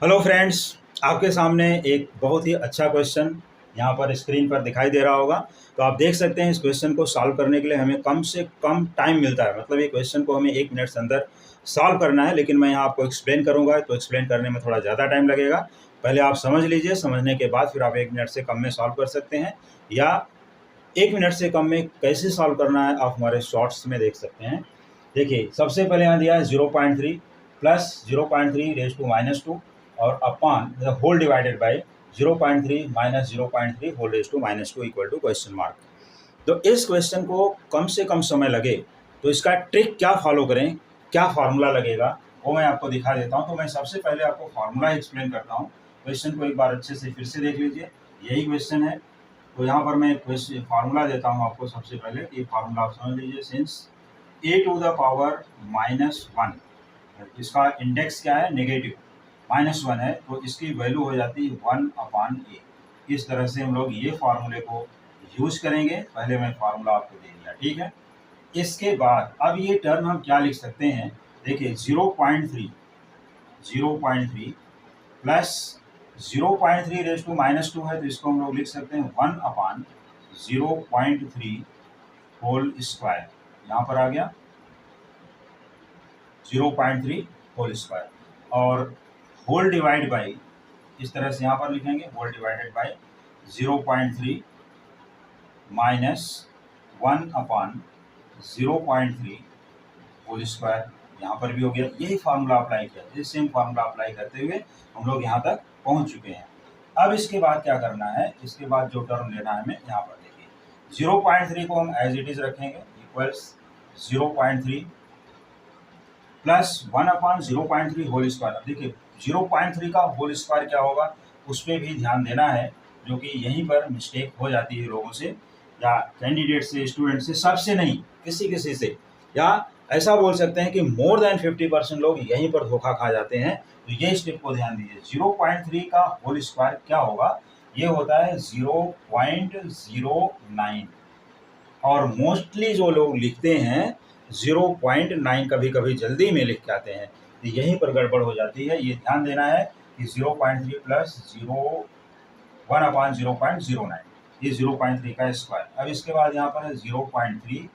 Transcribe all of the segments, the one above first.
Hello friends, आपके सामने एक बहुत ही अच्छा क्वेश्चन यहाँ पर स्क्रीन पर दिखाई दे रहा होगा। तो आप देख सकते हैं इस क्वेश्चन को सॉल्व करने के लिए हमें कम से कम टाइम मिलता है। मतलब ये क्वेश्चन को हमें 1 मिनट से अंदर सॉल्व करना है, लेकिन मैं यहाँ आपको एक्सप्लेन करूँगा तो एक्सप्लेन करने में थोड़ा ज़्यादा टाइम लगेगा। पहले आप समझ लीजिए, समझने के बाद फिर आप 1 मिनट से कम में सॉल्व कर सकते हैं, या 1 मिनट से कम में कैसे सॉल्व करना है आप हमारे शॉर्ट्स में देख सकते हैं। देखिए, सबसे पहले यहाँ दिया है 0.3 प्लस 0.3 रेज टू -2 और upon the whole divided by 0.3 minus 0.3 whole raise to -2 equal to question mark. तो इस क्वेश्चन को कम से कम समय लगे तो इसका ट्रिक क्या फॉलो करें, क्या फार्मूला लगेगा, वो मैं आपको दिखा देता हूँ। तो मैं सबसे पहले आपको फार्मूला एक्सप्लेन करता हूँ। क्वेश्चन को एक बार अच्छे से फिर से देख लीजिए, यही क्वेश्चन है। तो यहाँ पर मैं क्वेश्चन फार्मूला देता हूँ आपको। सबसे पहले ये फार्मूला आप समझ लीजिए। Since a to the power -1, इसका इंडेक्स क्या है, नेगेटिव, -1 है, तो इसकी वैल्यू हो जाती है 1/a। इस तरह से हम लोग ये फार्मूले को यूज करेंगे। पहले मैं फार्मूला आपको दे दिया, ठीक है। इसके बाद अब ये टर्म हम क्या लिख सकते हैं, देखिए 0.3 प्लस 0.3 रेज टू -2 है, तो इसको हम लोग लिख सकते हैं 1/0.3 होल स्क्वायर। यहाँ पर आ गया 0.3 होल स्क्वायर, और होल डिवाइड बाई, इस तरह से यहाँ पर लिखेंगे whole divided by 0.3 minus 1/0.3 whole square. यहाँ पर भी हो गया। यही फार्मूला अप्लाई किया, ये सेम फार्मूला अप्लाई करते हुए हम लोग यहाँ तक पहुँच चुके हैं। अब इसके बाद क्या करना है, इसके बाद जो टर्म लेना है हमें, यहाँ पर देखिए 0.3 को हम एज इट इज रखेंगे, इक्वल्स 0.3 प्लस 1/0.3 होल स्क्वायर। अब देखिए 0.3 का होल स्क्वायर क्या होगा, उस पर भी ध्यान देना है, जो कि यहीं पर मिस्टेक हो जाती है लोगों से, या कैंडिडेट से, स्टूडेंट से, सबसे नहीं, किसी किसी से, या ऐसा बोल सकते हैं कि मोर देन 50% लोग यहीं पर धोखा खा जाते हैं। तो ये स्टेप को ध्यान दीजिए। 0.3 का होल स्क्वायर क्या होगा, ये होता है 0.09। और मोस्टली जो लोग लिखते हैं 0.9 कभी कभी जल्दी में लिख के आते हैं, तो यहीं पर गड़बड़ हो जाती है। ये ध्यान देना है कि 0.3 प्लस 1/0.09, ये 0.3 का स्क्वायर। अब इसके बाद यहाँ पर है 0.3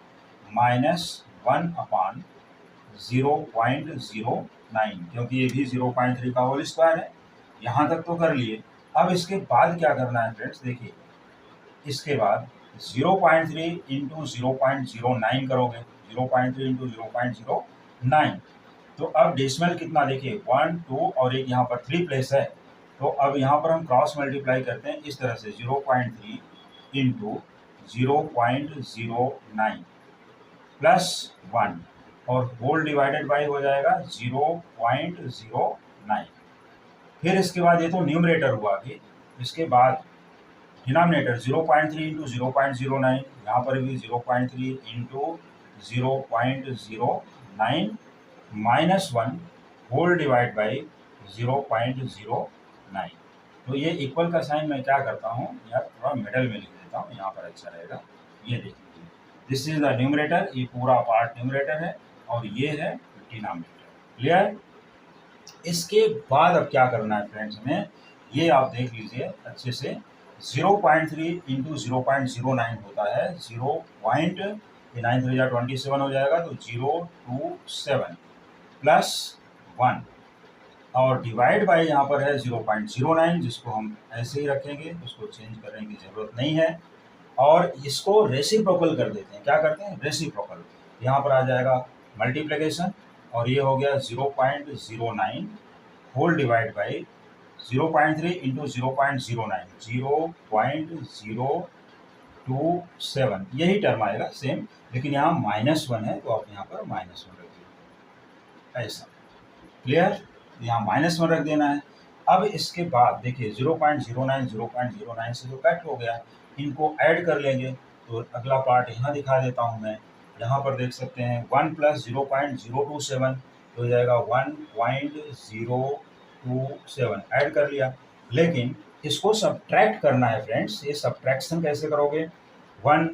माइनस 1/0.09, क्योंकि ये भी 0.3 का होल स्क्वायर है। यहाँ तक तो कर लिए। अब इसके बाद क्या करना है फ्रेंड्स, देखिए इसके बाद 0.3 इंटू 0.09 करोगे, 0.3 इंटू 0.09। तो अब डेसिमल कितना, देखिए 1 2 और एक यहाँ पर 3 प्लेस है, तो अब यहाँ पर हम क्रॉस मल्टीप्लाई करते हैं इस तरह से 0.3 इंटू 0.09 प्लस 1, और होल डिवाइडेड बाई हो जाएगा 0.09। फिर इसके बाद ये तो न्यूमरेटर हुआ अभी। इसके बाद डिनोमिनेटर 0.3 इंटू 0.09, यहाँ पर भी 0.3 into 0.09 minus 1 whole divide by 0.09। तो ये इक्वल का साइन मैं क्या करता हूँ यार, थोड़ा मिडल में लिख देता हूँ, यहाँ पर अच्छा रहेगा। ये देखिए, दिस इज द न्यूमरेटर, ये पूरा पार्ट न्यूमरेटर है, और ये है डिनोमिनेटर। क्लियर। इसके बाद अब क्या करना है फ्रेंड्स हमें, ये आप देख लीजिए अच्छे से। 0.3 इंटू 0.09 होता है 0.9 हो जाएगा, तो 027 प्लस 1, और डिवाइड बाय यहाँ पर है 0.09, जिसको हम ऐसे ही रखेंगे, उसको चेंज करने की ज़रूरत नहीं है। और इसको रेसिप्रोकल कर देते हैं। क्या करते हैं, रेसिप्रोकल। यहाँ पर आ जाएगा मल्टीप्लिकेशन, और ये हो गया 0.09 होल डिवाइड बाई 0.3 इंटू 0.09, 0.027, यही टर्म आएगा सेम, लेकिन यहाँ -1 है, तो आप यहाँ पर -1 रखिए, ऐसा। क्लियर। यहाँ -1 रख देना है। अब इसके बाद देखिए 0.09 से जो कट हो गया, इनको ऐड कर लेंगे। तो अगला पार्ट यहाँ दिखा देता हूँ मैं। यहाँ पर देख सकते हैं 1 प्लस 0.027 हो जाएगा 1.027, ऐड कर लिया। लेकिन इसको सब्ट्रैक्ट करना है फ्रेंड्स। ये सब्ट्रैक्शन कैसे करोगे, 1,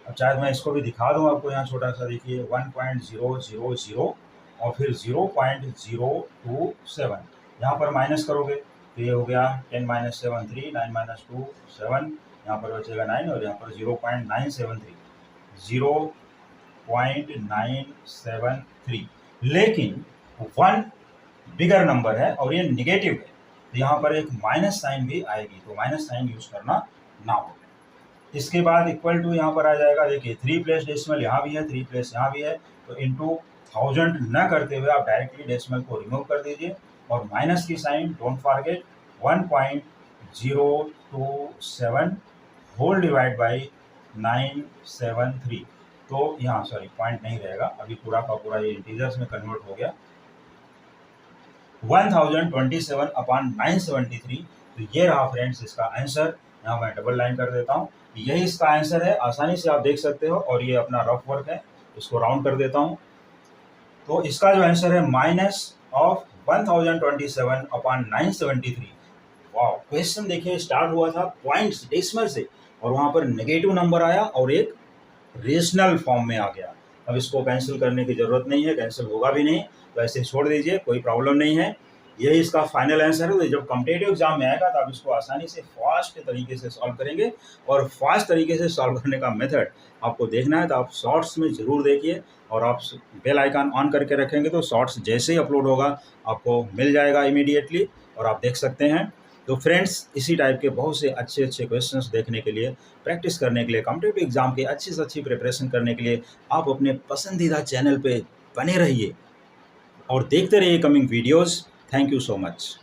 अब चाहे मैं इसको भी दिखा दूँ आपको, यहाँ छोटा सा देखिए 1.000 और फिर 0.027, यहाँ पर माइनस करोगे तो ये हो गया 10 माइनस 7 3, 9 माइनस 2 7, यहाँ पर बचेगा 9 और यहाँ पर 0.973, 0.973। लेकिन 1 बिगर नंबर है और ये निगेटिव है, तो यहाँ पर एक माइनस साइन भी आएगी, तो माइनस साइन यूज करना ना हो। इसके बाद इक्वल टू यहाँ पर आ जाएगा, देखिए 3 प्लेस डेसिमल यहाँ भी है, 3 प्लेस यहाँ भी है, तो इंटू 1000 न करते हुए आप डायरेक्टली डेसिमल को रिमूव कर दीजिए और माइनस की sign don't forget 1.027 whole divide by 973। तो यहाँ सॉरी पॉइंट नहीं रहेगा, अभी पूरा का पूरा ये इंटीजर्स में कन्वर्ट हो गया 1027/973। तो ये रहा फ्रेंड्स इसका आंसर। यहाँ मैं डबल लाइन कर देता हूँ, यही इसका आंसर है, आसानी से आप देख सकते हो। और ये अपना रफ वर्क है, इसको राउंड कर देता हूँ। तो इसका जो आंसर है माइनस ऑफ 1027/973। वाह, क्वेश्चन देखिए स्टार्ट हुआ था पॉइंट्स डेसिमल से और वहाँ पर नेगेटिव नंबर आया और एक रेशनल फॉर्म में आ गया। अब इसको कैंसिल करने की ज़रूरत नहीं है, कैंसिल होगा भी नहीं, तो ऐसे छोड़ दीजिए, कोई प्रॉब्लम नहीं है। यही इसका फाइनल आंसर है। तो जब कॉम्पिटिटिव एग्जाम में आएगा तो आप इसको आसानी से फास्ट तरीके से सॉल्व करेंगे। और फास्ट तरीके से सॉल्व करने का मेथड आपको देखना है तो आप शॉर्ट्स में ज़रूर देखिए और आप बेल आइकन ऑन करके रखेंगे तो शॉर्ट्स जैसे ही अपलोड होगा आपको मिल जाएगा इमीडिएटली और आप देख सकते हैं। तो फ्रेंड्स, इसी टाइप के बहुत से अच्छे अच्छे क्वेश्चंस देखने के लिए, प्रैक्टिस करने के लिए, कॉम्पिटिटिव एग्जाम के अच्छी से अच्छी प्रिपरेशन करने के लिए आप अपने पसंदीदा चैनल पे बने रहिए और देखते रहिए coming videos. Thank you so much.